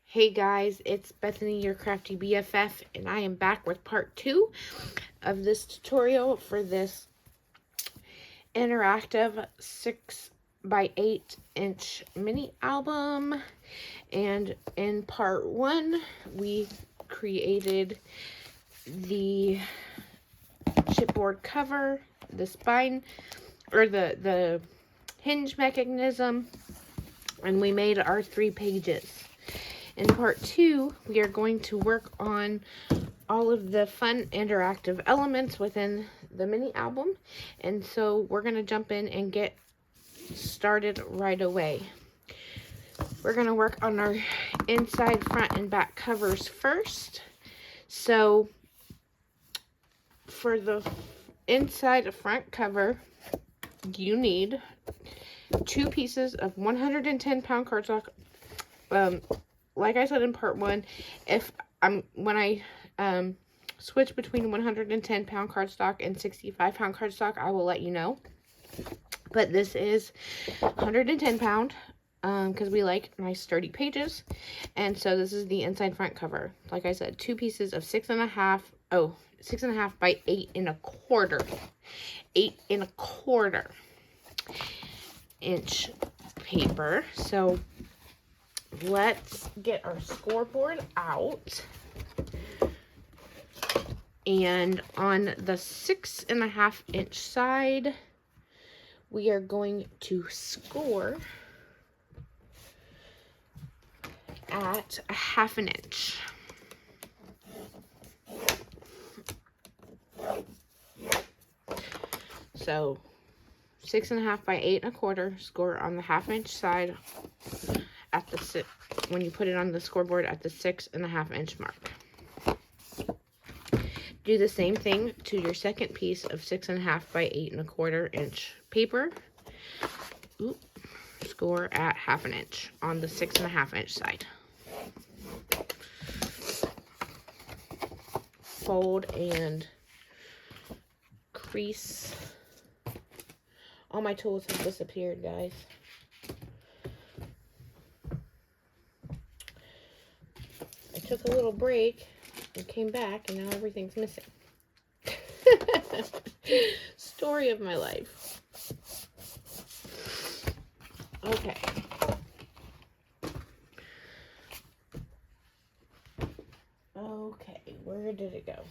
Hey guys, it's Bethany, your crafty BFF, and I am back with part 2 of this tutorial for this interactive 6x8 inch mini album. And in part 1, we created the chipboard cover, the spine, or the hinge mechanism, and we made our 3 pages. In part 2, we are going to work on all of the fun interactive elements within the mini album. And so we're going to jump in and get started right away. We're going to work on our inside, front, and back covers first. So for the inside front cover, you need 2 pieces of 110-pound cardstock. Like I said in part 1, when I switch between 110-pound cardstock and 65-pound cardstock, I will let you know. But this is 110-pound because we like nice sturdy pages, and so this is the inside front cover. Like I said, 2 pieces of 6.5 by 8.25 inch paper. So let's get our scoreboard out, and on the 6.5 inch side we are going to score at 1/2 inch. So 6.5 by 8.25, score on the 1/2 inch side at the when you put it on the scoreboard at the 6.5 inch mark. Do the same thing to your second piece of 6.5 by 8.25 inch paper. Score at 1/2 inch on the 6.5 inch side. Fold and crease. All my tools have disappeared, guys. I took a little break and came back, and now everything's missing. Story of my life. Okay. Okay, where did it go?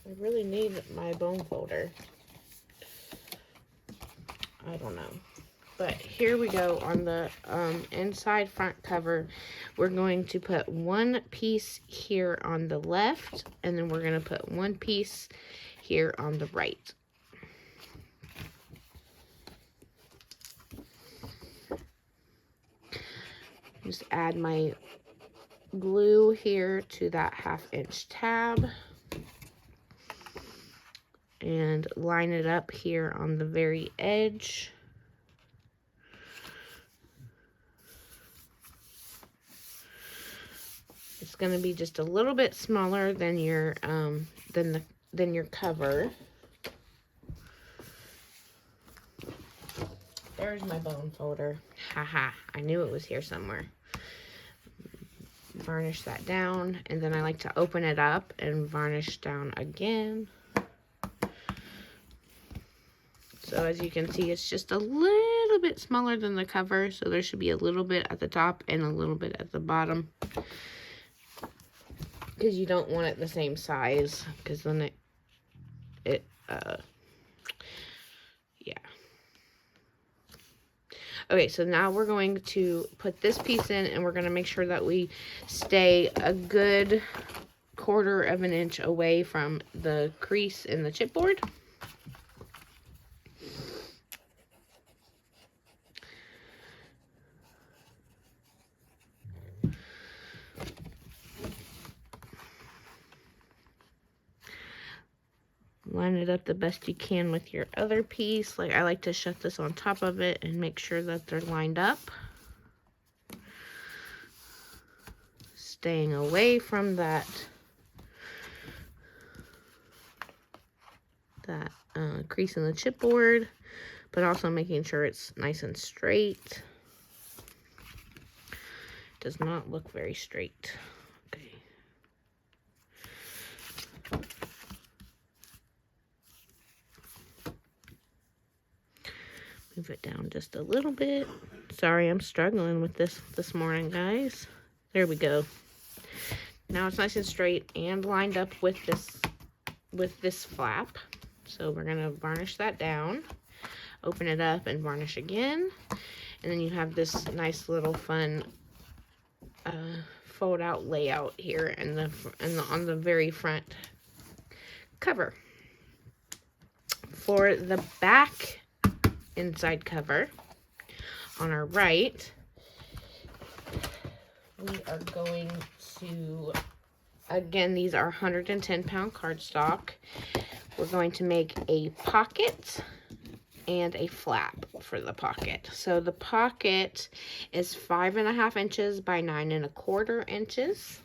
I really need my bone folder. I don't know. But here we go. On the inside front cover, we're going to put 1 piece here on the left, and then we're going to put 1 piece here on the right. Just add my glue here to that 1/2 inch tab and line it up here on the very edge. It's going to be just a little bit smaller than your than your cover. There's my bone folder. Haha, I knew it was here somewhere. Varnish that down, and then I like to open it up and varnish down again. So as you can see, it's just a little bit smaller than the cover, so there should be a little bit at the top and a little bit at the bottom, because you don't want it the same size, because then yeah. Okay, so now we're going to put this piece in, and we're going to make sure that we stay a good 1/4 inch away from the crease in the chipboard. Line it up the best you can with your other piece. Like, I like to shut this on top of it and make sure that they're lined up. Staying away from that crease in the chipboard, but also making sure it's nice and straight. Does not look very straight. Okay. Move it down just a little bit. Sorry, I'm struggling with this morning, guys. There we go. Now it's nice and straight and lined up with this flap. So we're gonna varnish that down, open it up and varnish again. And then you have this nice little fun fold out layout here on the very front cover. For the back inside cover on our right, we are going to, again, these are 110-pound cardstock. We're going to make a pocket and a flap for the pocket. So the pocket is 5.5 inches by 9.25 inches.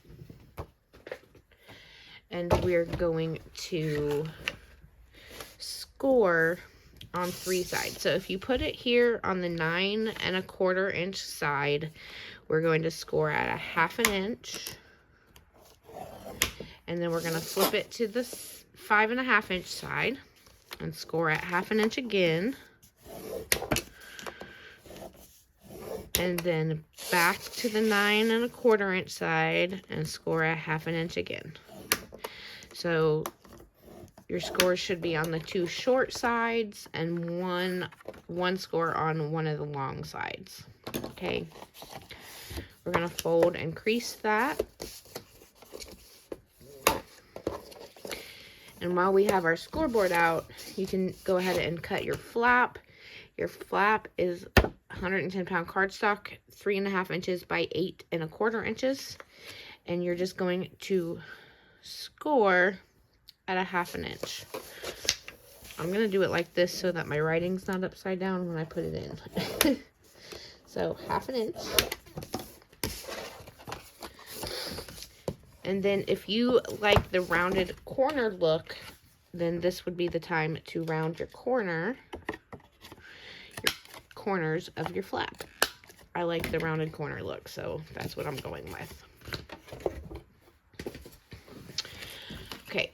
And we're going to score on 3 sides. So if you put it here on the 9.25 inch side, we're going to score at 1/2 inch. And then we're going to flip it to the 5.5 inch side and score at 1/2 inch again. And then back to the 9.25 inch side and score at 1/2 inch again. So your score should be on the 2 short sides and one score on one of the long sides. Okay. We're going to fold and crease that. And while we have our scoreboard out, you can go ahead and cut your flap. Your flap is 110-pound cardstock, 3.5 inches by 8.25 inches. And you're just going to score at 1/2 inch. I'm going to do it like this so that my writing's not upside down when I put it in. So 1/2 inch. And then if you like the rounded corner look, then this would be the time to round your corners of your flap. I like the rounded corner look, so that's what I'm going with. Okay,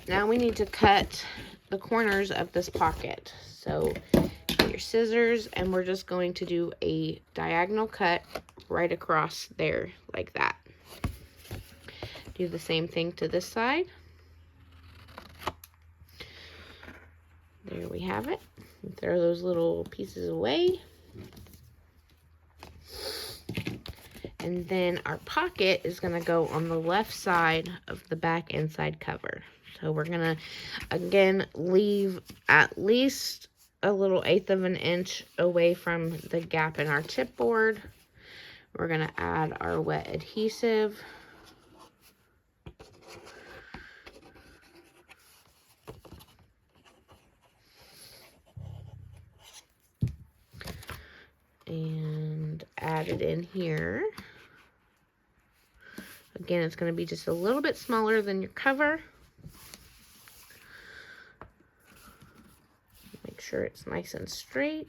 now we need to cut the corners of this pocket. So get your scissors, and we're just going to do a diagonal cut right across there like that. Do the same thing to this side. There we have it. Throw those little pieces away. And then our pocket is going to go on the left side of the back inside cover. So we're going to, again, leave at least a little 1/8 of an inch away from the gap in our chipboard. We're going to add our wet adhesive. And add it in here. Again, it's going to be just a little bit smaller than your cover. Make sure it's nice and straight.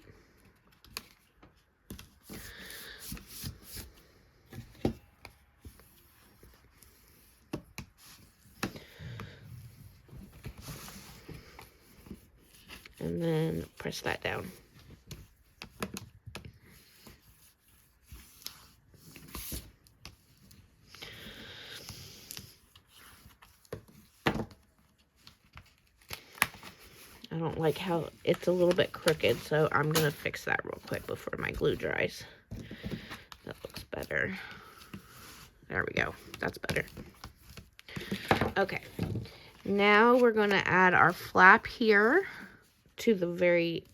And then press that down. I don't like how it's a little bit crooked, so I'm going to fix that real quick before my glue dries. That looks better. There we go. That's better. Okay. Now we're going to add our flap here to the very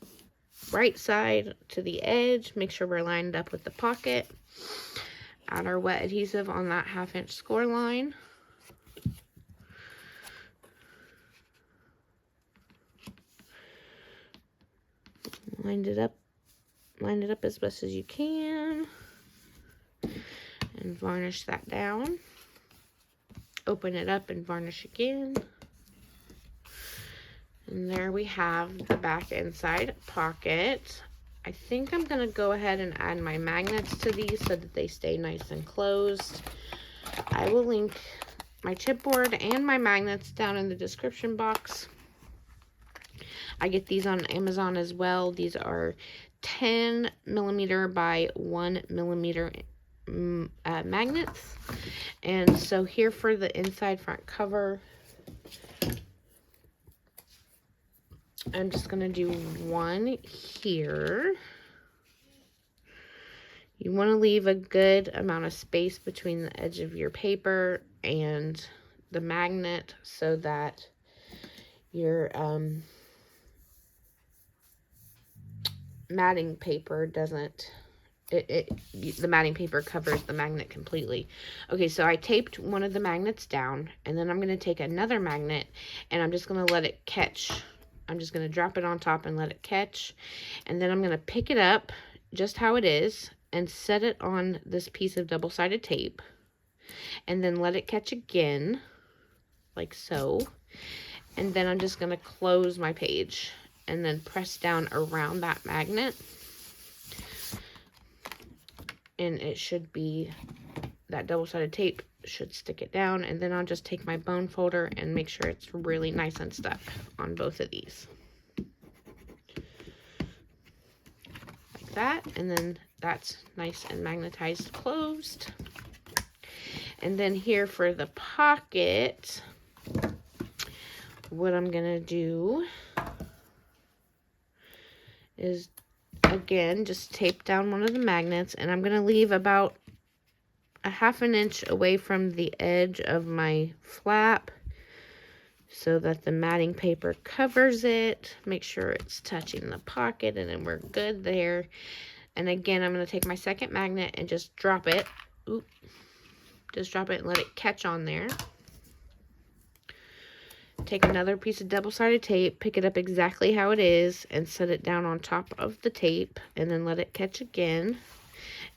right side to the edge. Make sure we're lined up with the pocket. Add our wet adhesive on that 1/2 inch score line. Line it up as best as you can, and varnish that down. Open it up and varnish again, And there we have the back inside pocket. I think I'm going to go ahead and add my magnets to these so that they stay nice and closed. I will link my chipboard and my magnets down in the description box. I get these on Amazon as well. These are 10 millimeter by 1 millimeter magnets. And so here for the inside front cover, I'm just going to do one here. You want to leave a good amount of space between the edge of your paper and the magnet so that your matting paper doesn't, the matting paper covers the magnet completely. Okay, so I taped one of the magnets down, and then I'm going to take another magnet and I'm just going to let it catch. I'm just going to drop it on top and let it catch, and then I'm going to pick it up just how it is and set it on this piece of double-sided tape, and then let it catch again, like so. And then I'm just going to close my page and then press down around that magnet, and it should be, that double-sided tape should stick it down. And then I'll just take my bone folder and make sure it's really nice and stuck on both of these, like that. And then that's nice and magnetized closed. And then here for the pocket, what I'm gonna do is, again, just tape down one of the magnets, and I'm gonna leave about a ½ inch away from the edge of my flap so that the matting paper covers it. Make sure it's touching the pocket, and then we're good there. And again, I'm going to take my second magnet and just drop it. Oop. Just drop it and let it catch on there. Take another piece of double-sided tape, pick it up exactly how it is, and set it down on top of the tape, and then let it catch again.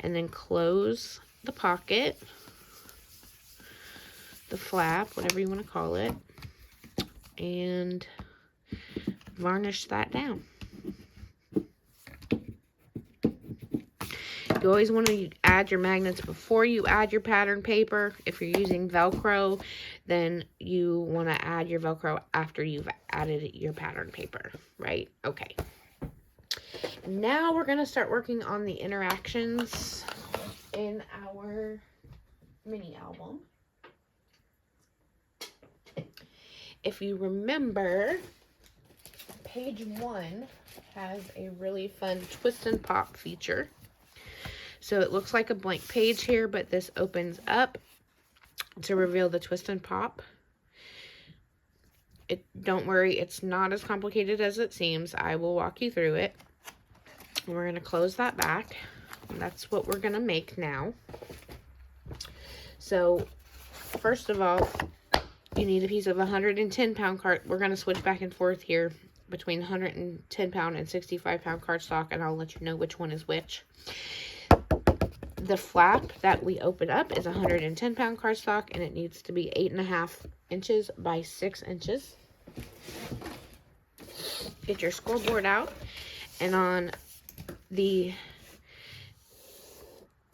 And then close the pocket, the flap, whatever you want to call it, and varnish that down. You always want to add your magnets before you add your pattern paper. If you're using Velcro, then you want to add your Velcro after you've added your pattern paper, right? Okay. Now we're going to start working on the interactions in our mini album. If you remember, page 1 has a really fun twist and pop feature. So it looks like a blank page here, but this opens up to reveal the twist and pop. Don't worry, it's not as complicated as it seems. I will walk you through it. We're going to close that back. And that's what we're going to make now. So, first of all, you need a piece of 110-pound card. We're going to switch back and forth here between 110-pound and 65-pound cardstock, and I'll let you know which one is which. The flap that we open up is 110-pound cardstock, and it needs to be 8.5 inches by 6 inches. Get your scoreboard out, and on the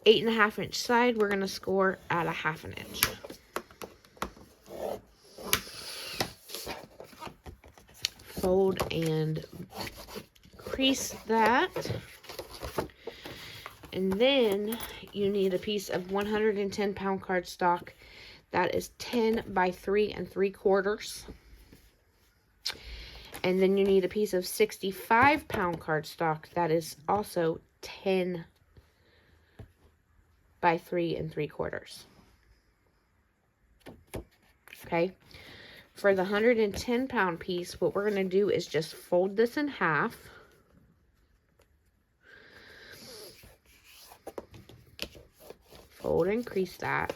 8.5 inch side, we're going to score at 1/2 inch. Fold and crease that. And then you need a piece of 110-pound cardstock that is 10 by 3 3/4. And then you need a piece of 65-pound cardstock that is also 10 by 3 3/4. Okay. For the 110-pound piece, what we're going to do is just fold this in half. Fold and crease that.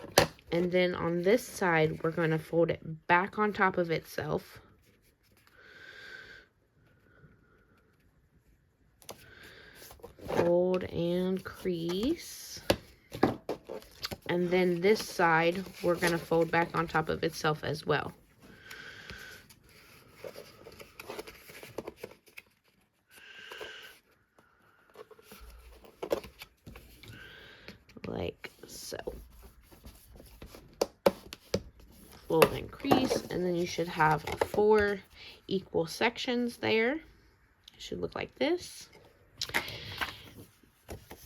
And then on this side, we're going to fold it back on top of itself. Fold and crease. And then this side, we're going to fold back on top of itself as well. like so. Fold and crease, and then you should have 4 equal sections there. It should look like this.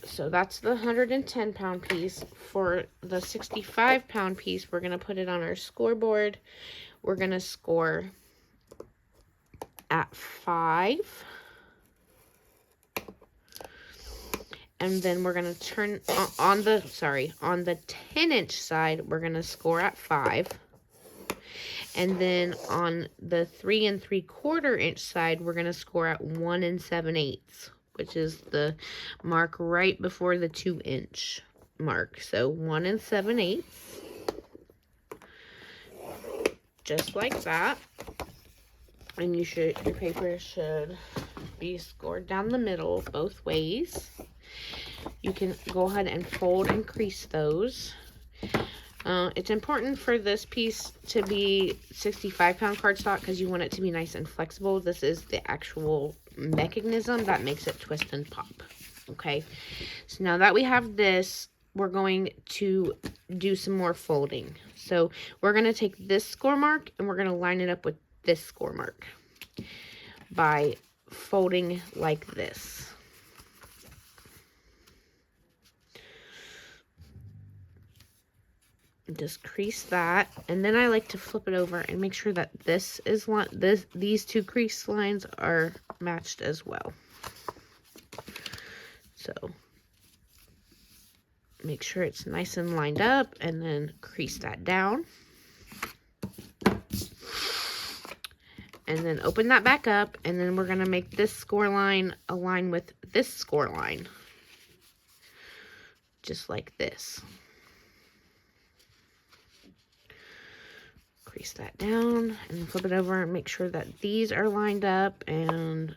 So that's the 110-pound piece. For the 65-pound piece, we're going to put it on our scoreboard. We're going to score at 5. And then we're going to turn on the 10-inch side, we're going to score at 5. And then on the 3 3/4 inch side, we're going to score at 1 7/8, which is the mark right before the 2-inch mark. So 1 7/8, just like that. And your paper should be scored down the middle both ways. You can go ahead and fold and crease those. It's important for this piece to be 65-pound cardstock because you want it to be nice and flexible. This is the actual mechanism that makes it twist and pop. Okay, so now that we have this, we're going to do some more folding. So we're going to take this score mark and we're going to line it up with this score mark by folding like this. Just crease that, and then I like to flip it over and make sure that these 2 crease lines are matched as well. So make sure it's nice and lined up, and then crease that down. And then open that back up, and then we're going to make this score line align with this score line. Just like this. Crease that down and flip it over and make sure that these are lined up, and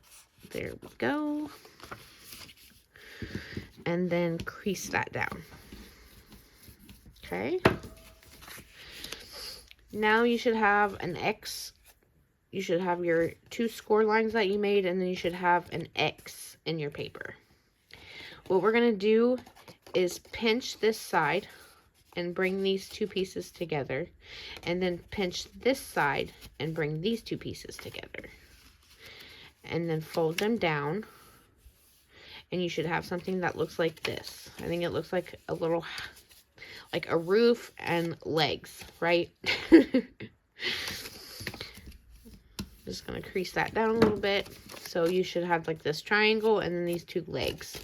there we go. And then crease that down. Okay. Now you should have an X. You should have your 2 score lines that you made, and then you should have an X in your paper. What we're going to do is pinch this side and bring these 2 pieces together, and then pinch this side and bring these 2 pieces together, and then fold them down, and you should have something that looks like this. I think it looks like a little, like a roof and legs, right? Just gonna crease that down a little bit. So you should have like this triangle and then these 2 legs.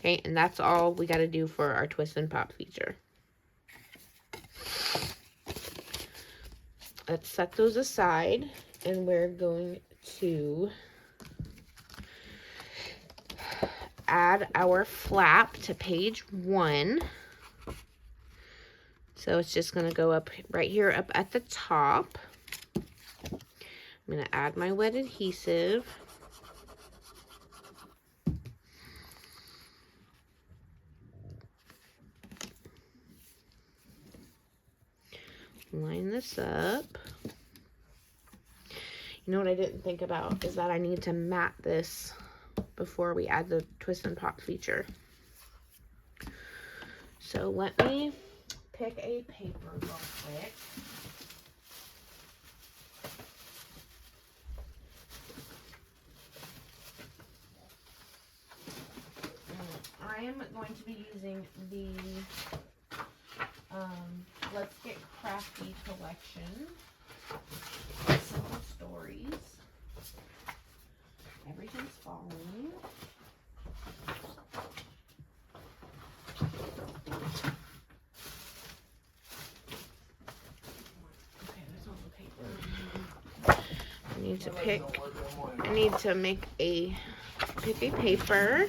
Okay, and that's all we gotta do for our twist and pop feature. Let's set those aside, and we're going to add our flap to page 1. So it's just going to go up right here up at the top. I'm going to add my wet adhesive. Line this up. You know what I didn't think about is that I need to mat this before we add the twist and pop feature. So let me pick a paper real quick. I am going to be using the Let's Get Crafty collection. Simple Stories. Everything's falling. Okay, there's all the paper. I need to pick a paper.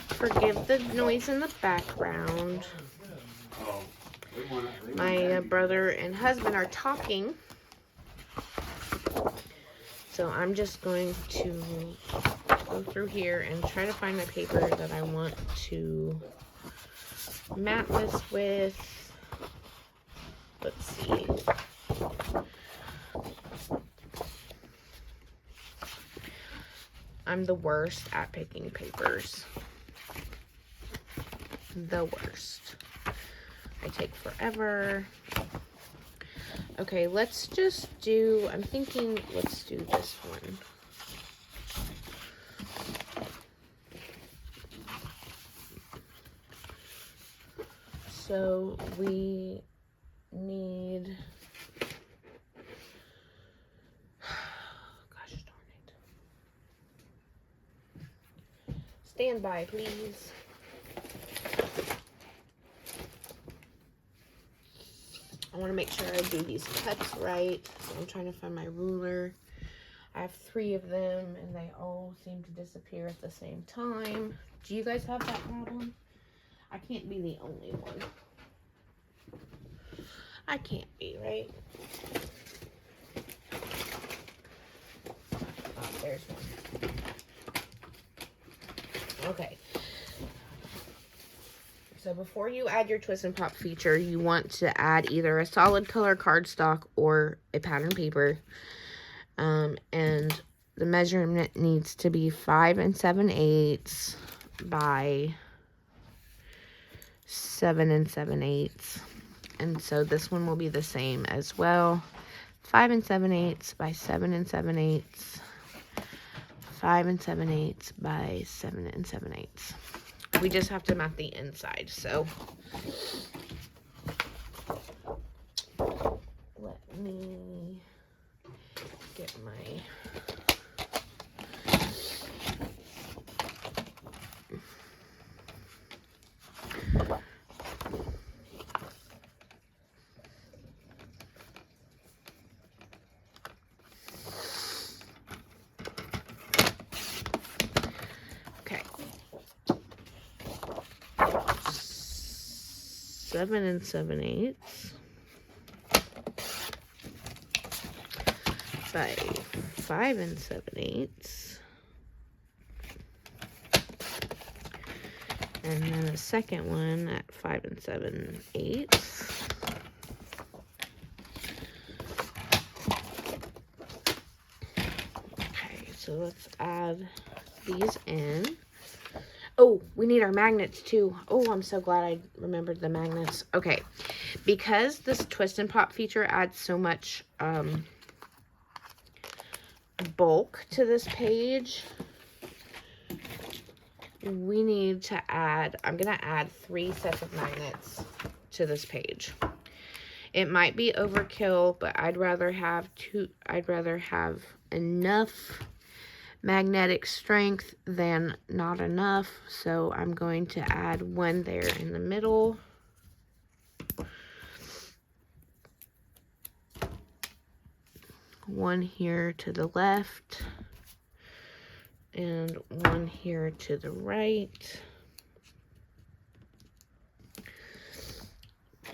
Forgive the noise in the background. My brother and husband are talking. So I'm just going to go through here and try to find the paper that I want to mat this with. Let's see. I'm the worst at picking papers. the worst. I take forever. Okay, let's just do, I'm thinking, let's do this one. So we need, gosh darn it. Stand by, please. I want to make sure I do these cuts right. So I'm trying to find my ruler. I have 3 of them and they all seem to disappear at the same time. Do you guys have that problem? I can't be the only one. I can't be, right? Oh, there's one. Okay. So before you add your twist and pop feature, you want to add either a solid color cardstock or a pattern paper. And the measurement needs to be 5 7/8 by 7 7/8. And so this one will be the same as well. 5 7/8 by 7 7/8. 5 7/8 by 7 7/8. We just have to mat the inside, so let me get my okay. 7 7/8 by 5 7/8, and then the second one at 5 7/8. Okay, so let's add these in. Oh, we need our magnets too. Oh, I'm so glad I remembered the magnets. Okay, because this twist and pop feature adds so much bulk to this page, we need to add, I'm gonna add 3 sets of magnets to this page. It might be overkill, but I'd rather have enough magnetic strength than not enough. So I'm going to add 1 there in the middle. One here to the left. And 1 here to the right.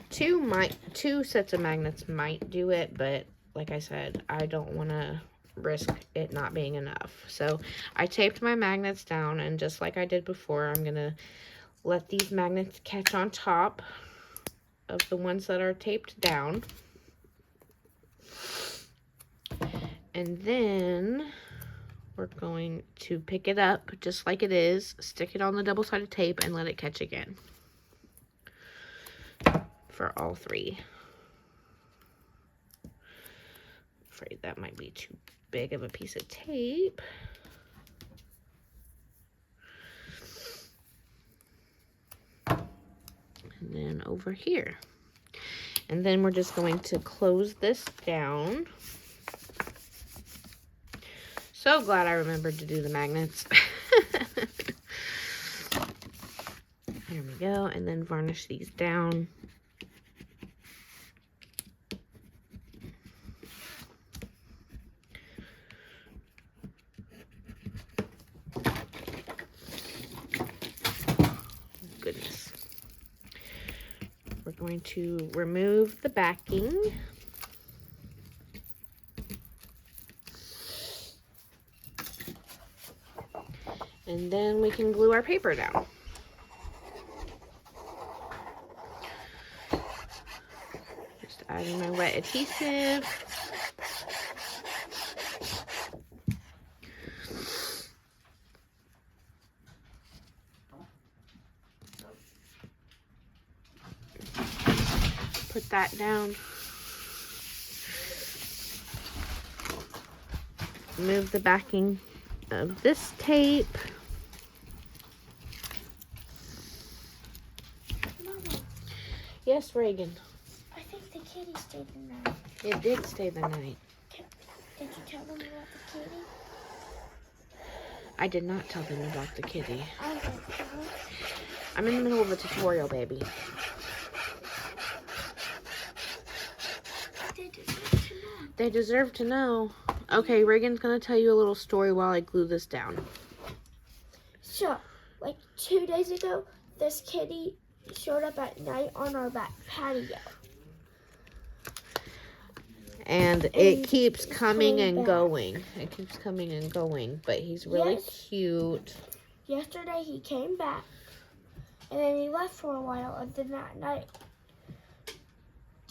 2 sets of magnets might do it, but like I said, I don't want to risk it not being enough. So I taped my magnets down, and just like I did before, I'm gonna let these magnets catch on top of the ones that are taped down. And then we're going to pick it up just like it is, stick it on the double-sided tape, and let it catch again for all 3. Afraid that might be too big of a piece of tape. And then over here. And then we're just going to close this down. So glad I remembered to do the magnets. There we go. And then varnish these down. Goodness. We're going to remove the backing. And then we can glue our paper down. Just adding my wet adhesive. put that down. Move the backing of this tape. Mama, Yes, Reagan. I think the kitty stayed the night. It did stay the night. Did you tell them about the kitty? I did not tell them about the kitty. I did tell them. I'm in the middle of a tutorial, baby. They deserve to know. They deserve to know. Okay, Reagan's gonna tell you a little story while I glue this down. So, like 2 days ago, this kitty showed up at night on our back patio. And it keeps he's coming coming and back. going. It keeps coming and going, but he's really Yes. cute. Yesterday he came back, and then he left for a while, and then that night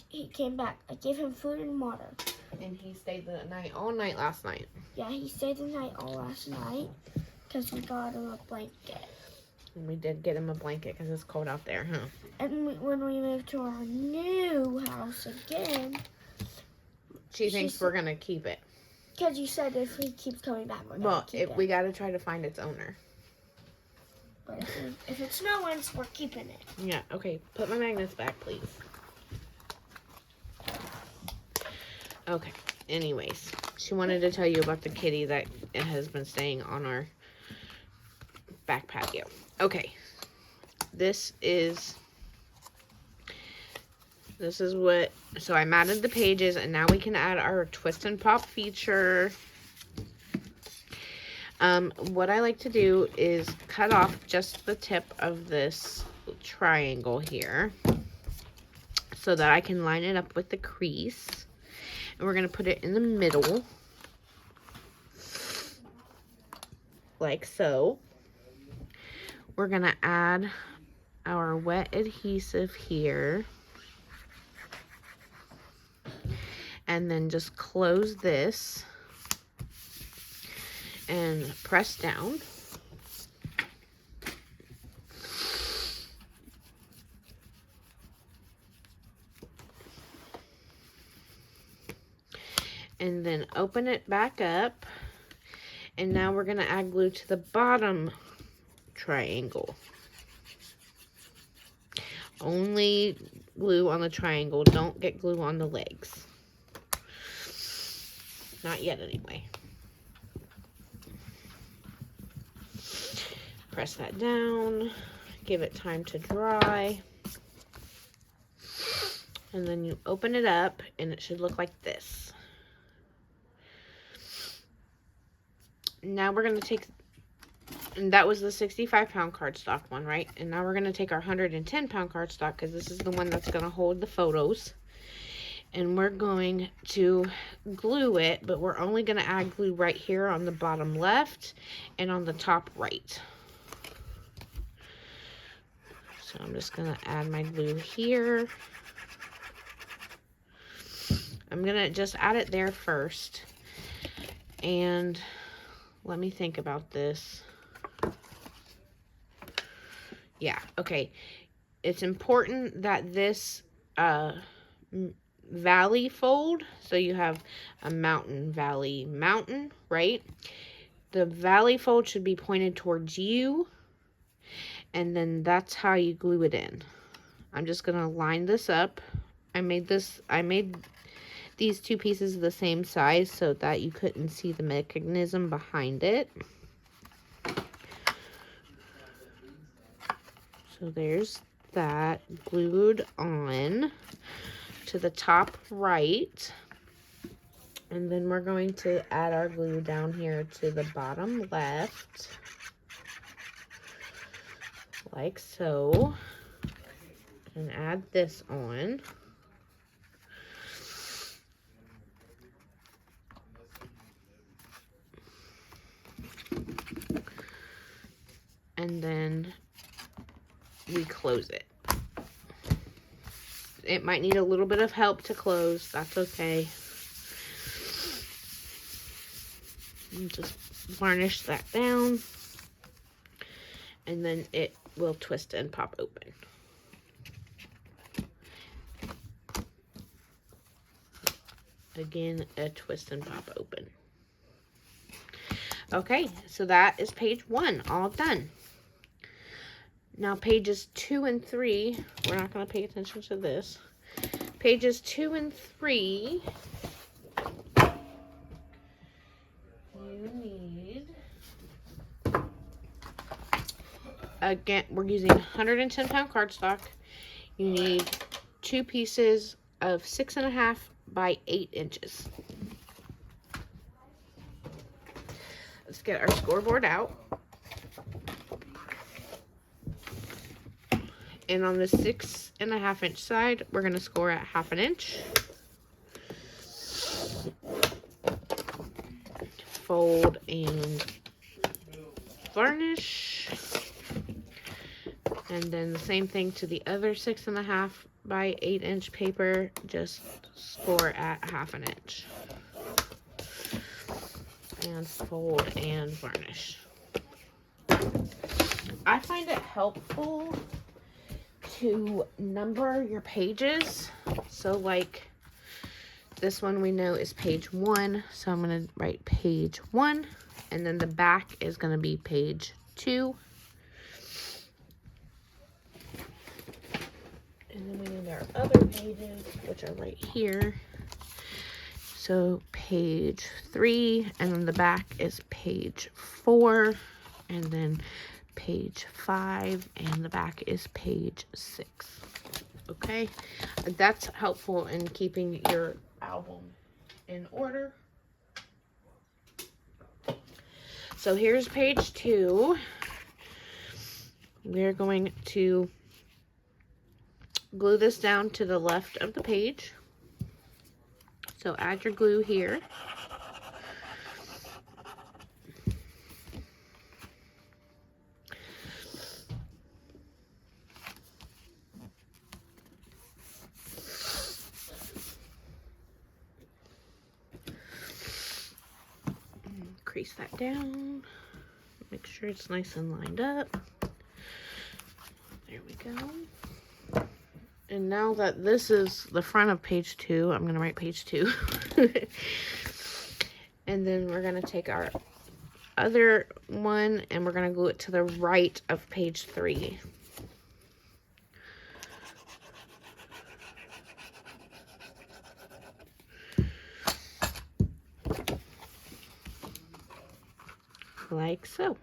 he came back. I gave him food and water. And he stayed the night all night last night. Yeah, he stayed the night all last night because we got him a blanket. And we did get him a blanket because it's cold out there, huh? And when we moved to our new house again, She thinks She's- we're gonna keep it. because you said if he keeps coming back, we're Well, gonna keep it. we gotta try to find its owner. But if it's no one's, we're keeping it. Yeah, okay. Put my magnets back, please. Okay, anyways. She wanted to tell you about the kitty that has been staying on our back patio. Okay. This is what, so I matted the pages, and now we can add our twist and pop feature. What I like to do is cut off just the tip of this triangle here so that I can line it up with the crease. And we're going to put it in the middle, like so. We're going to add our wet adhesive here. And then just close this and press down. And then open it back up. And now we're going to add glue to the bottom triangle. Only glue on the triangle. Don't get glue on the legs. Not yet, anyway. Press that down. Give it time to dry. And then you open it up, and it should look like this. Now we're going to take, and that was the 65-pound cardstock one, right? And now we're going to take our 110-pound cardstock, because this is the one that's going to hold the photos. And we're going to glue it, but we're only going to add glue right here on the bottom left and on the top right. So I'm just going to add my glue here. I'm going to just add it there first. And let me think about this. Yeah, okay. It's important that this valley fold, so you have a mountain, valley, mountain, right? The valley fold should be pointed towards you, and then that's how you glue it in. I'm just gonna line this up. I made these two pieces the same size so that you couldn't see the mechanism behind it. So there's that glued on to the top right. And then we're going to add our glue down here to the bottom left. Like so. And add this on. And then we close it. It might need a little bit of help to close. That's okay. And just varnish that down. And then it will twist and pop open. Again, a twist and pop open. Okay, so that is page 1, all done. Now pages 2 and 3, we're not going to pay attention to this. Pages 2 and 3, you need, again, we're using 110-pound cardstock. You need 2 pieces of 6.5 by 8 inches. Let's get our scoreboard out. And on the 6.5 inch side, we're going to score at 1/2 inch. Fold and varnish. And then the same thing to the other 6.5 by 8 inch paper, just score at 1/2 inch. And fold and varnish. I find it helpful to number your pages. So like this one we know is page 1, so I'm going to write page 1, and then the back is going to be page 2. And then we need our other pages, which are right here. So page 3, and then the back is page 4, and then page 5, and the back is page 6. Okay, that's helpful in keeping your album in order. So here's page 2. We're going to glue this down to the left of the page. So add your glue here. Crease that down. Make sure it's nice and lined up. There we go. And now that this is the front of page 2, I'm going to write page 2. And then we're going to take our other one and we're going to glue it to the right of page 3. Like so.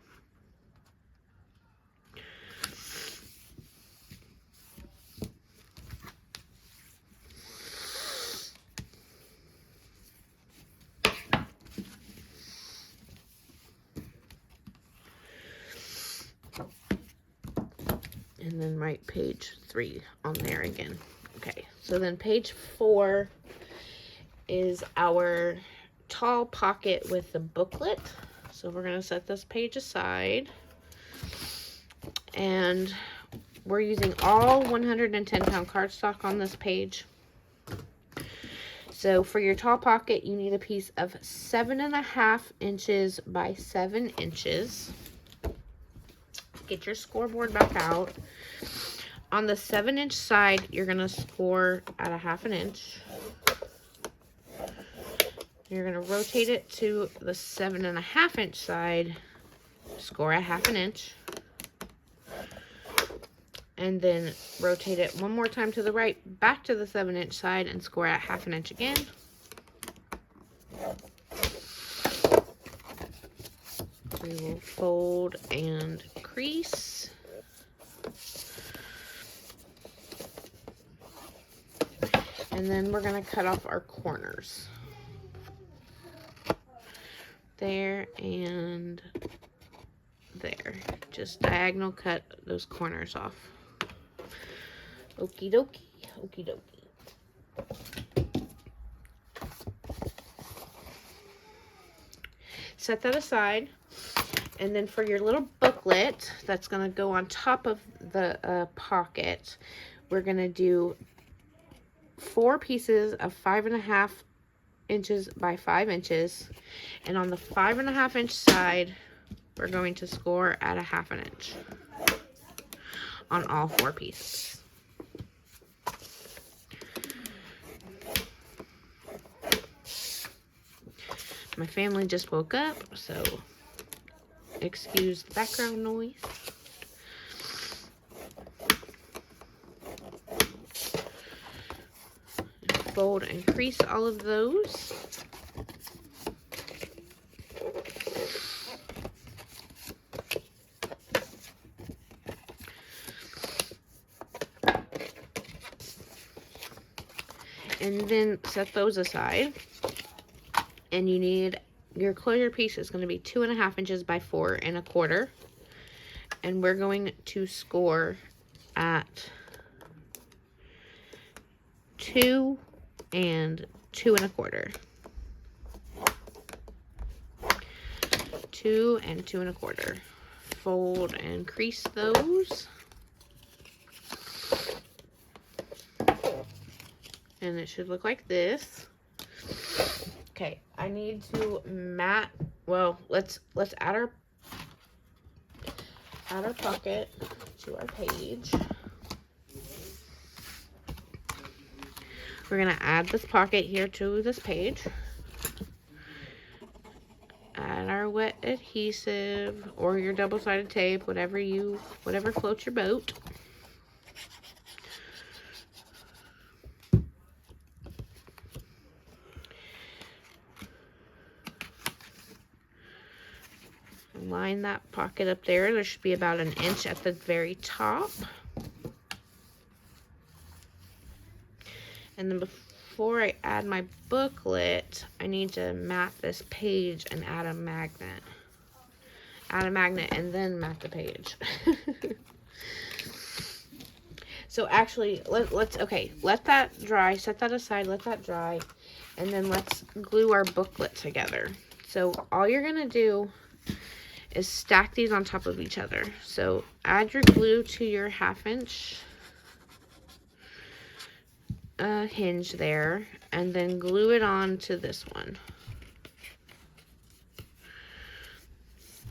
And then write page 3 on there again. Okay, so then page 4 is our tall pocket with the booklet. So we're going to set this page aside. And we're using all 110-pound cardstock on this page. So for your tall pocket, you need a piece of 7.5 inches by 7 inches. Get your scoreboard back out. On the 7-inch side, you're going to score at 1/2 inch. You're going to rotate it to the 7.5 inch side, score at 1/2 inch. And then rotate it one more time to the right, back to the 7-inch side, and score at 1/2 inch again. We will fold and crease. And then we're going to cut off our corners. There and there. Just diagonal cut those corners off. Okie dokie, okie dokie. Set that aside. And then for your little booklet that's going to go on top of the pocket, we're going to do 4 pieces of 5.5 inches by 5 inches. And on the 5.5 inch side, we're going to score at 1/2 inch on all 4 pieces. My family just woke up, so excuse the background noise. Fold and crease all of those. And then set those aside. And you need, your closure piece is going to be 2.5 inches by 4.25. And we're going to score at 2 and 2.25. 2 and 2.25. Fold and crease those. And it should look like this. Okay, I need to mat, well, let's add our pocket to our page. We're gonna add this pocket here to this page. Add our wet adhesive or your double-sided tape, whatever floats your boat. Line that pocket up there. There should be about 1 inch at the very top. And then before I add my booklet, I need to mat this page and add a magnet. Add a magnet and then mat the page. So actually, okay, let that dry, set that aside, let that dry, and then let's glue our booklet together. So all you're gonna do is stack these on top of each other. So add your glue to your 1/2 inch hinge there, and then glue it on to this one.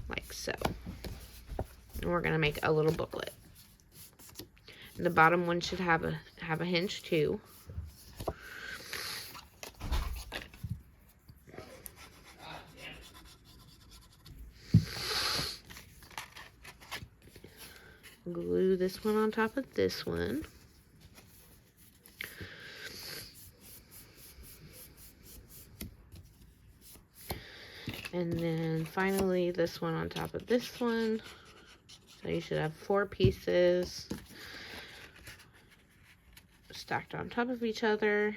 Like so. And we're gonna make a little booklet. And the bottom one should have a hinge too. Glue this one on top of this one. And then finally this one on top of this one. So you should have 4 pieces stacked on top of each other.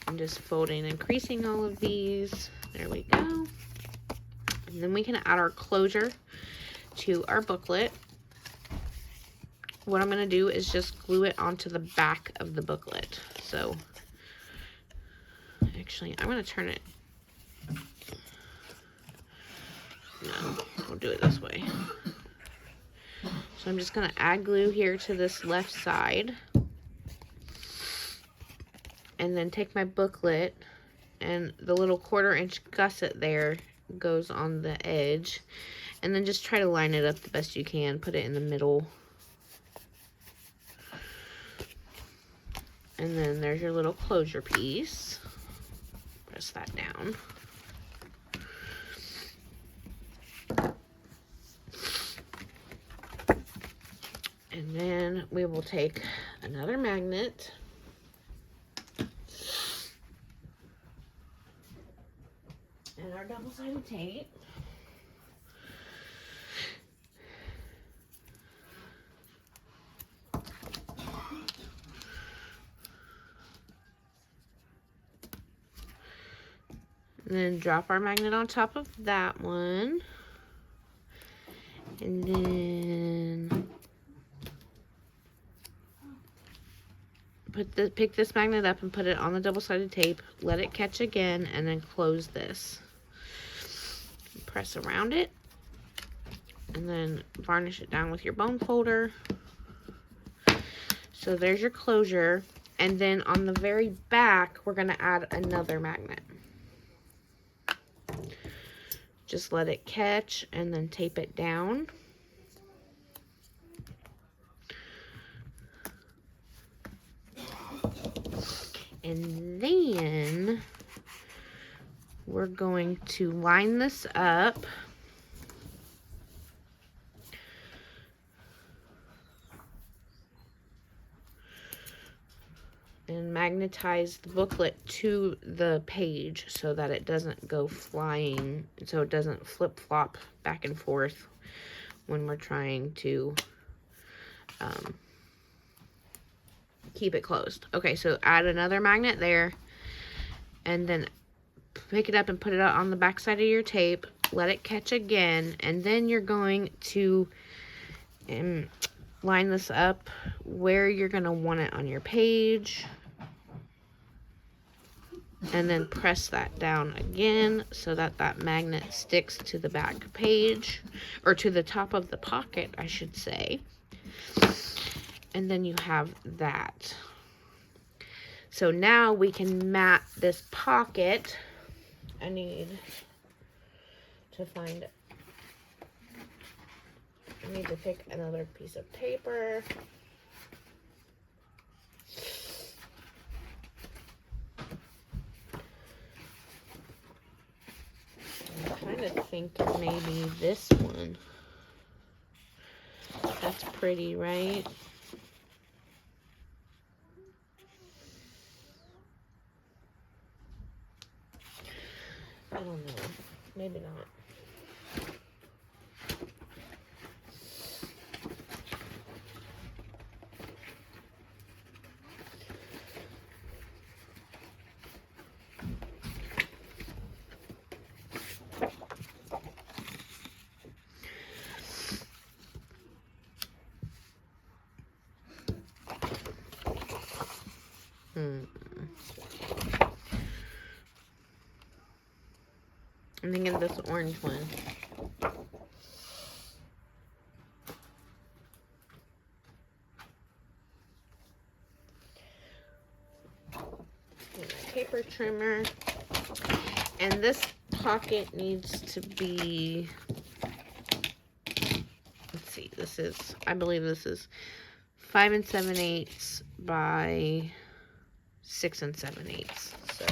I'm just folding and creasing all of these. There we go. And then we can add our closure to our booklet. What I'm going to do is just glue it onto the back of the booklet. So, actually, I'm going to turn it. No, we'll do it this way. So I'm just going to add glue here to this left side. And then take my booklet, and the little 1/4 inch gusset there goes on the edge. And then just try to line it up the best you can. Put it in the middle. And then there's your little closure piece. Press that down. And then we will take another magnet. And our double-sided tape. And then drop our magnet on top of that one. And then pick this magnet up and put it on the double-sided tape. Let it catch again, and then close this. Press around it, and then varnish it down with your bone folder. So there's your closure. And then on the very back, we're going to add another magnet. Just let it catch and then tape it down. And then we're going to line this up. And magnetize the booklet to the page so that it doesn't go flying, so it doesn't flip-flop back and forth when we're trying to keep it closed. Okay, so add another magnet there, and then pick it up and put it on the back side of your tape. Let it catch again, and then you're going to line this up where you're going to want it on your page, and then press that down again so that that magnet sticks to the back page, or to the top of the pocket, I should say. And then you have that. So now we can mat this pocket. I need to find, I need to pick another piece of paper. I'm kind of thinking maybe this one. That's pretty, right? I don't know. Maybe not. I'm thinking this orange one. Get my paper trimmer. And this pocket needs to be, let's see, this is, I believe this is 5 7/8 by 6 7/8. So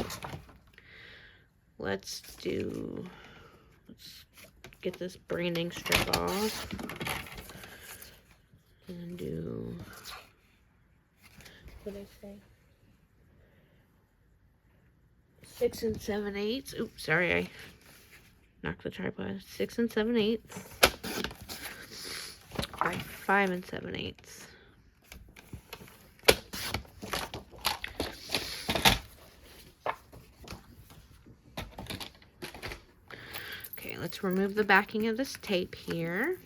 let's get this branding strip off and do, what did I say? 6 7/8. Oops, sorry, I knocked the tripod. 6 7/8 by 5 7/8. Okay, let's remove the backing of this tape here.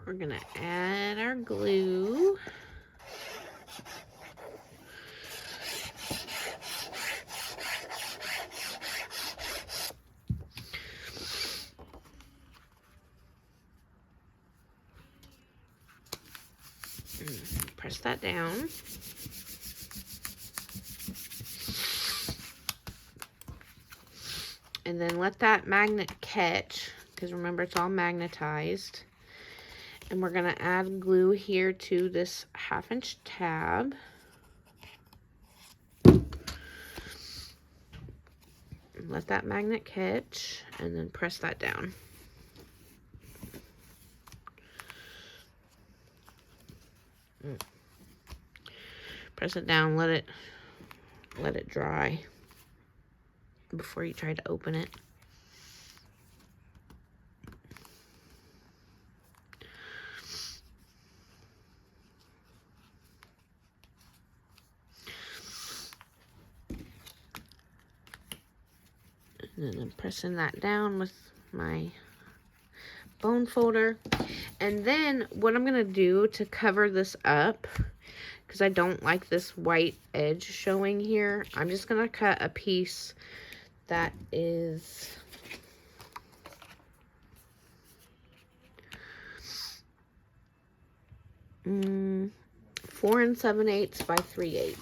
We're gonna add our glue. Press that down. And then let that magnet catch, because remember it's all magnetized. And we're going to add glue here to this 1/2 inch tab. Let that magnet catch and then press that down. Press it down, let it dry before you try to open it. And then I'm pressing that down with my bone folder. And then what I'm going to do to cover this up, because I don't like this white edge showing here, I'm just going to cut a piece that is (4 7/8 by 3/8).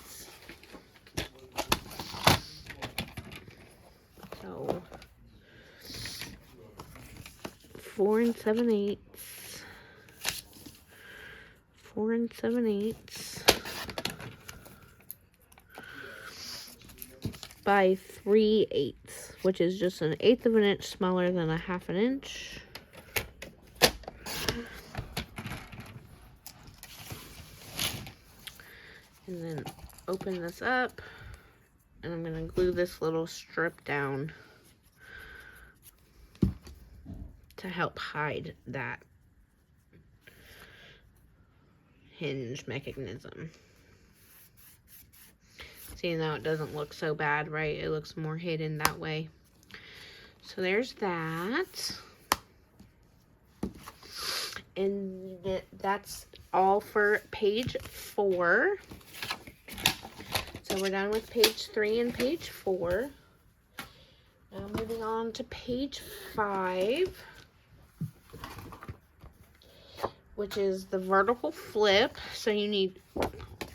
4 7/8. 4 7/8 by 3/8, which is just 1/8 of an inch smaller than a 1/2 an inch. And then open this up, and I'm going to glue this little strip down to help hide that hinge mechanism. See, now it doesn't look so bad, right? It looks more hidden that way. So there's that. And that's all for page 4. So we're done with page 3 and page 4. Now moving on to page 5, which is the vertical flip. So you need,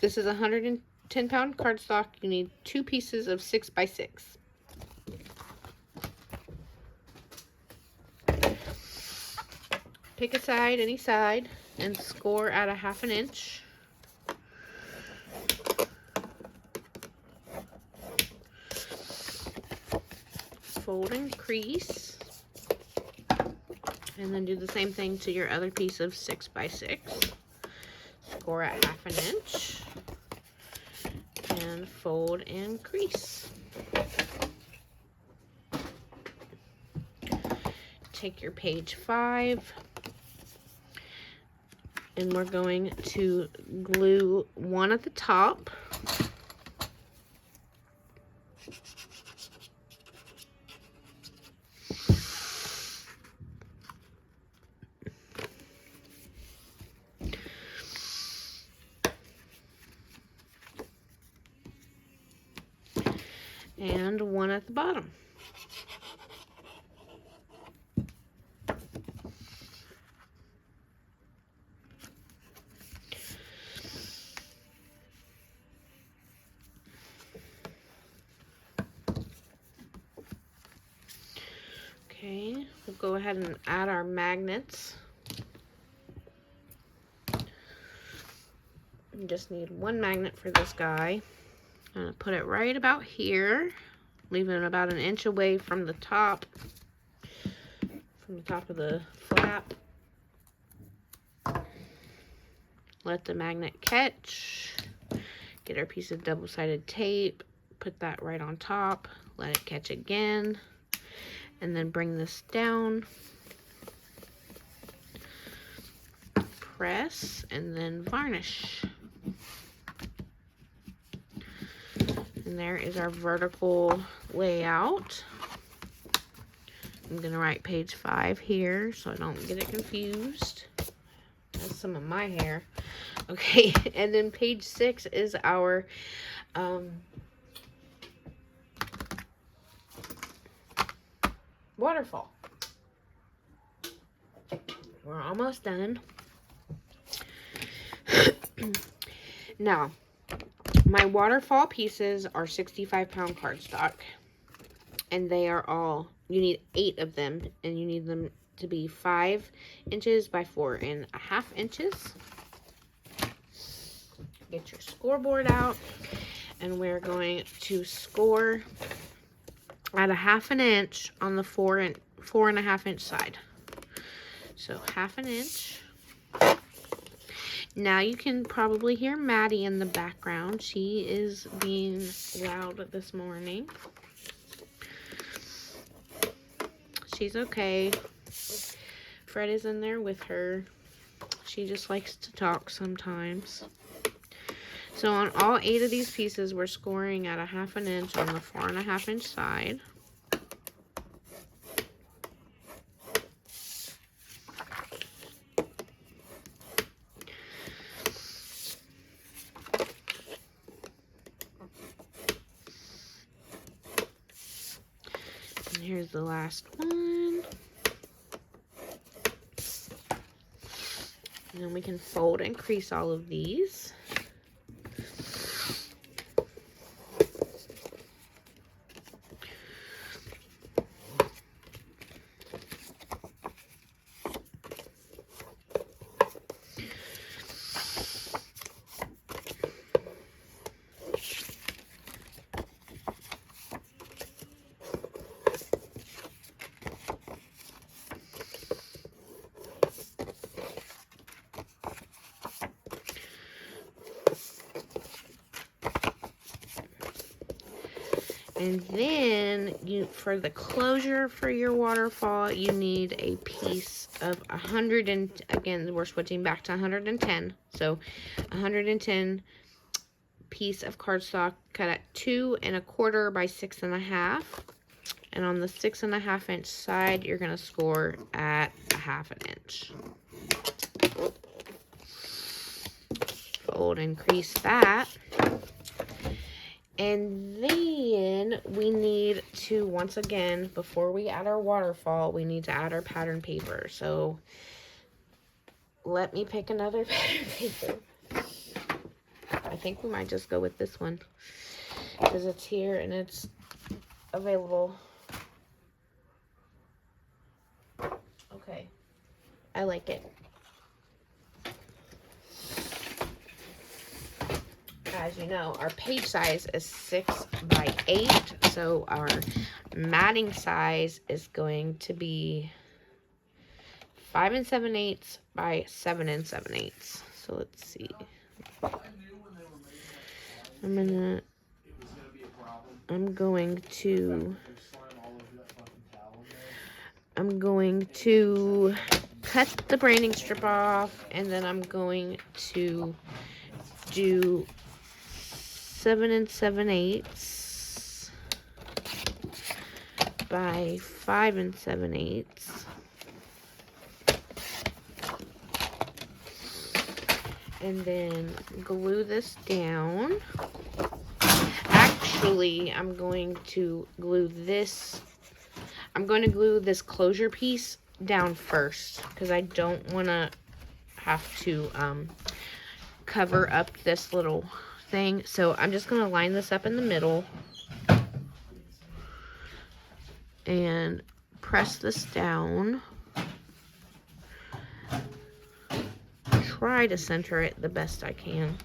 this is 110-pound cardstock. You need 2 pieces of 6 by 6. Pick a side, any side, and score at a 1/2 an inch. Fold and crease. And then do the same thing to your other piece of 6 by 6. Score at 1/2 an inch. And fold and crease. Take your page 5. And we're going to glue one at the top. And one at the bottom. Okay, we'll go ahead and add our magnets. You just need one magnet for this guy. I'm going to put it right about here, leaving it about 1 inch away from the top of the flap. Let the magnet catch. Get our piece of double-sided tape, put that right on top, let it catch again. And then bring this down, press, and then varnish. And there is our vertical layout. I'm going to write page 5 here so I don't get it confused. That's some of my hair. Okay, and then page 6 is our waterfall. We're almost done. Now, my waterfall pieces are 65-pound cardstock, and they are all, you need 8 of them, and you need them to be 5 inches by 4.5 inches. Get your scoreboard out, and we're going to score at a 1/2 an inch on the 4.5 inch side. So 1/2 an inch. Now you can probably hear Maddie in the background. She is being loud this morning. She's okay. Fred is in there with her. She just likes to talk sometimes. So on all 8 of these pieces, we're scoring at a 1/2 an inch on the 4.5 inch side. And here's the last one. And then we can fold and crease all of these. And then for the closure for your waterfall, you need a piece of 100 and again, we're switching back to 110. So 110 piece of cardstock cut at 2 1/4 by 6 1/2. And on the 6 1/2 inch side, you're going to score at 1/2 inch. Fold and crease that. And then we need to, once again, before we add our waterfall, we need to add our pattern paper. So let me pick another pattern paper. I think we might just go with this one because it's here and it's available. Okay, I like it. As you know, our page size is 6 by 8, so our matting size is going to be 5 7/8 by 7 7/8. So let's see. I'm going to cut the branding strip off, and then I'm going to do 7 7/8 by 5 7/8. And then glue this down. Actually, I'm going to glue this closure piece down first because I don't want to have to cover up this little thing. So I'm just going to line this up in the middle and press this down. Try to center it the best I can.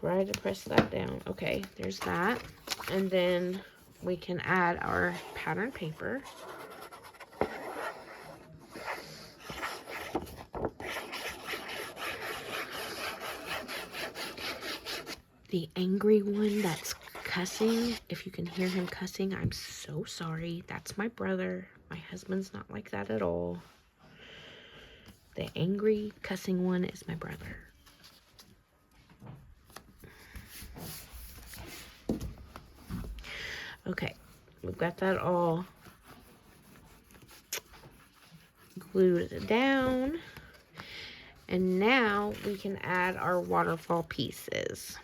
Try to press that down. Okay, there's that. And then we can add our pattern paper. The angry one that's cussing, if you can hear him cussing, I'm so sorry. That's my brother. My husband's not like that at all. The angry cussing one is my brother. Okay, we've got that all glued down. And now we can add our waterfall pieces.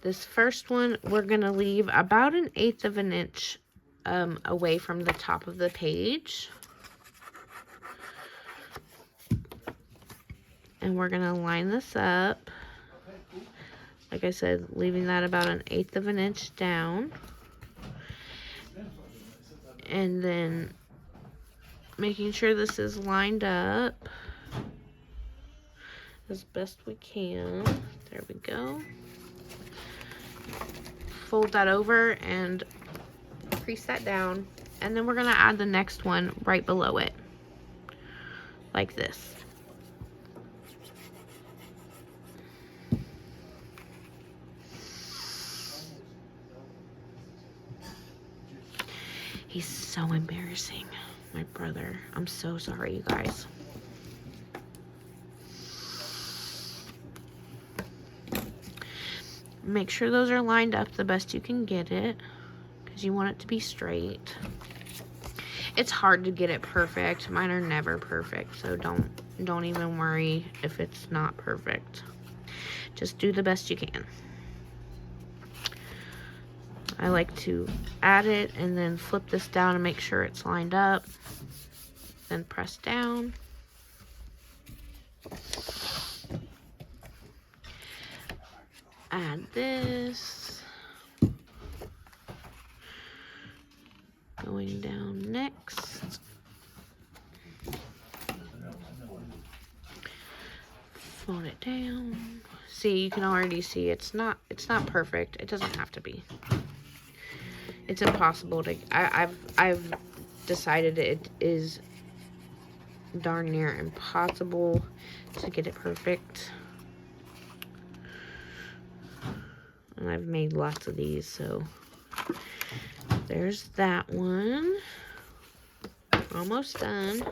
This first one, we're going to leave about 1/8 of an inch away from the top of the page. And we're going to line this up. Like I said, leaving that about 1/8 of an inch down. And then making sure this is lined up as best we can. There we go. Fold that over and crease that down. And then we're going to add the next one right below it. Like this. He's so embarrassing, my brother. I'm so sorry, you guys. Make sure those are lined up the best you can get it, because you want it to be straight. It's hard to get it perfect. Mine are never perfect, so don't even worry if it's not perfect. Just do the best you can. I like to add it and then flip this down and make sure it's lined up. Then press down. Add this. Going down next. Fold it down. see, you can already see it's not perfect. It doesn't have to be. It's impossible to, I've decided it is darn near impossible to get it perfect. And I've made lots of these, so there's that one. Almost done.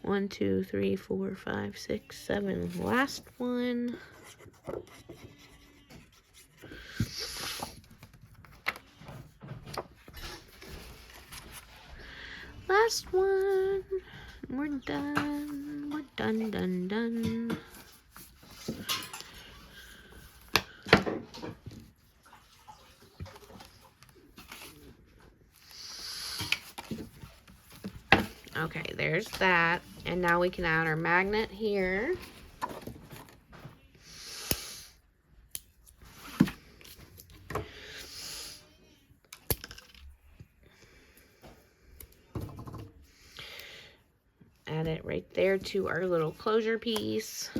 One, two, three, 4, 5, 6, 7. Last one. Last one. We're done. We're done. Okay, there's that. And now we can add our magnet here. Add it right there to our little closure piece.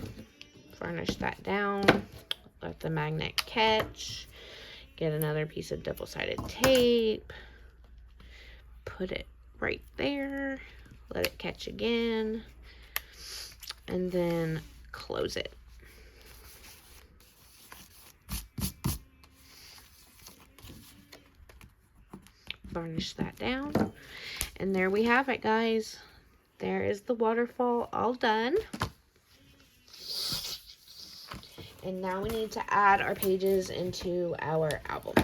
Varnish that down. Let the magnet catch. Get another piece of double-sided tape. Put it right there. Let it catch again. And then close it. Varnish that down. And there we have it, guys. There is the waterfall all done. And now we need to add our pages into our album.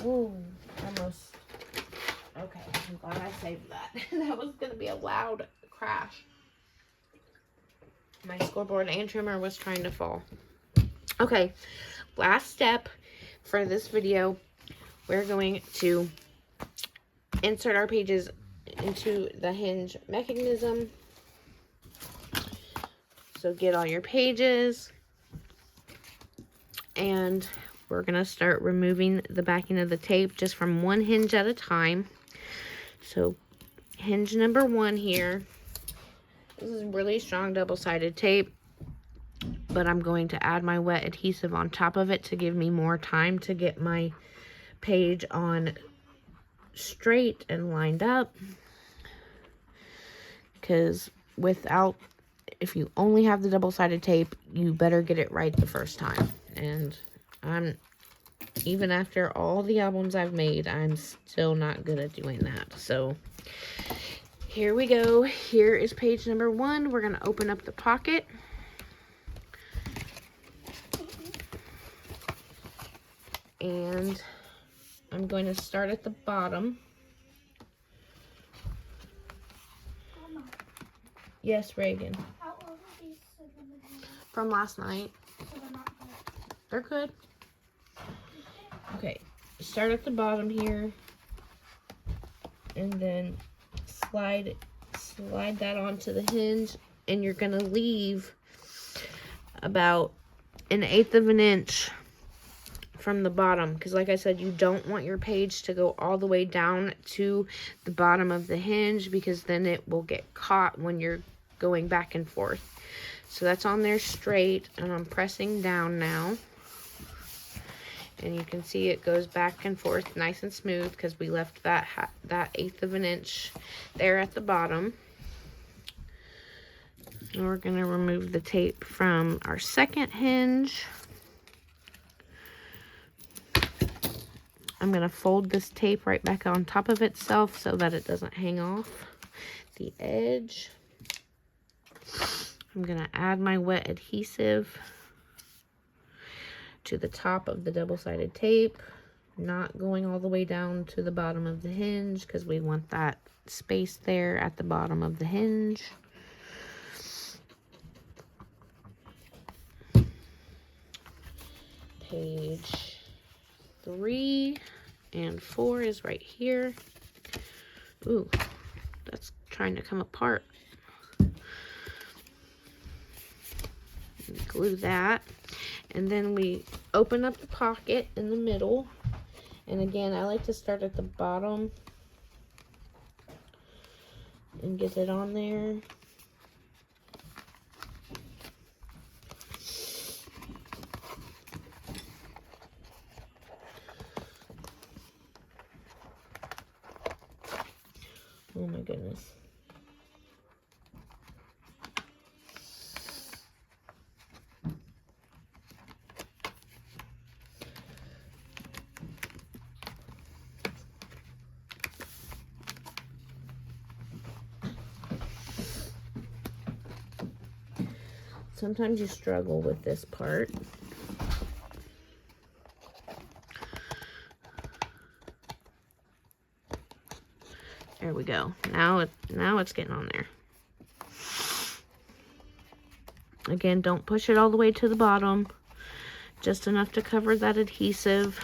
Ooh, almost. Okay, I'm glad I saved that. That was going to be a loud crash. My scoreboard and trimmer was trying to fall. Okay, last step for this video. We're going to insert our pages into the hinge mechanism. So get all your pages. And we're going to start removing the backing of the tape just from one hinge at a time. So hinge number 1 here. This is really strong double-sided tape, but I'm going to add my wet adhesive on top of it to give me more time to get my page on straight and lined up. Because if you only have the double-sided tape, you better get it right the first time. And even after all the albums I've made, I'm still not good at doing that. So here we go. Here is page number 1. We're going to open up the pocket. And I'm going to start at the bottom. Mama, Yes, Reagan. how old are these cinnamon rolls? From last night. So they're not good. They're good. Okay, start at the bottom here. And then slide that onto the hinge. And you're going to leave about 1/8 of an inch from the bottom, because like I said, you don't want your page to go all the way down to the bottom of the hinge, because then it will get caught when you're going back and forth. So that's on there straight, and I'm pressing down now, and you can see it goes back and forth nice and smooth because we left that 1/8 of an inch there at the bottom. And we're going to remove the tape from our second hinge. I'm going to fold this tape right back on top of itself so that it doesn't hang off the edge. I'm going to add my wet adhesive to the top of the double-sided tape. not going all the way down to the bottom of the hinge because we want that space there at the bottom of the hinge. Page 3 and 4 is right here. Ooh, that's trying to come apart. Glue that. And then we open up the pocket in the middle. And again, I like to start at the bottom and get it on there. Oh my goodness. Sometimes you struggle with this part. There we go. Now it's getting on there. Again, don't push it all the way to the bottom. Just enough to cover that adhesive.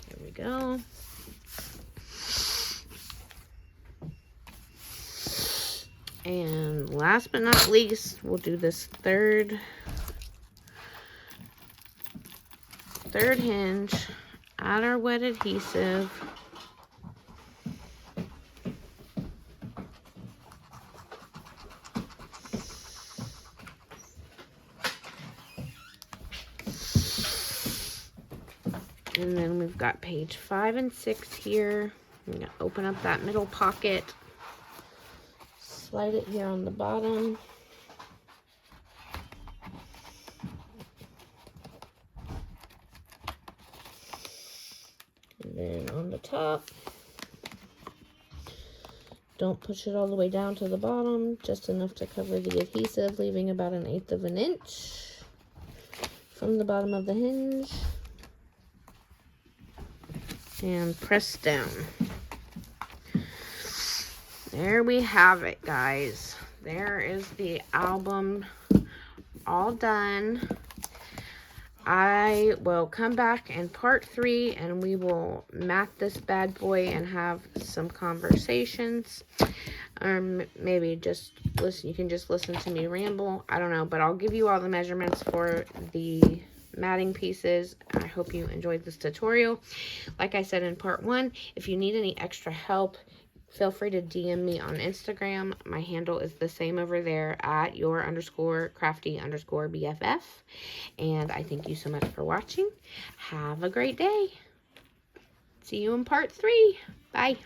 There we go. And last but not least, we'll do this third hinge. Add our wet adhesive. And then we've got page 5 and 6 here. I'm going to open up that middle pocket. Slide it here on the bottom. And then on the top. Don't push it all the way down to the bottom. Just enough to cover the adhesive, leaving about 1/8 of an inch from the bottom of the hinge. And press down. There we have it, guys. There is the album all done. I will come back in part 3 and we will mat this bad boy and have some conversations. Maybe just listen. You can just listen to me ramble. I don't know, but I'll give you all the measurements for the matting pieces. I hope you enjoyed this tutorial. Like I said in part 1, if you need any extra help, feel free to DM me on Instagram. My handle is the same over there at your_crafty_BFF. And I thank you so much for watching. Have a great day. See you in part 3. Bye.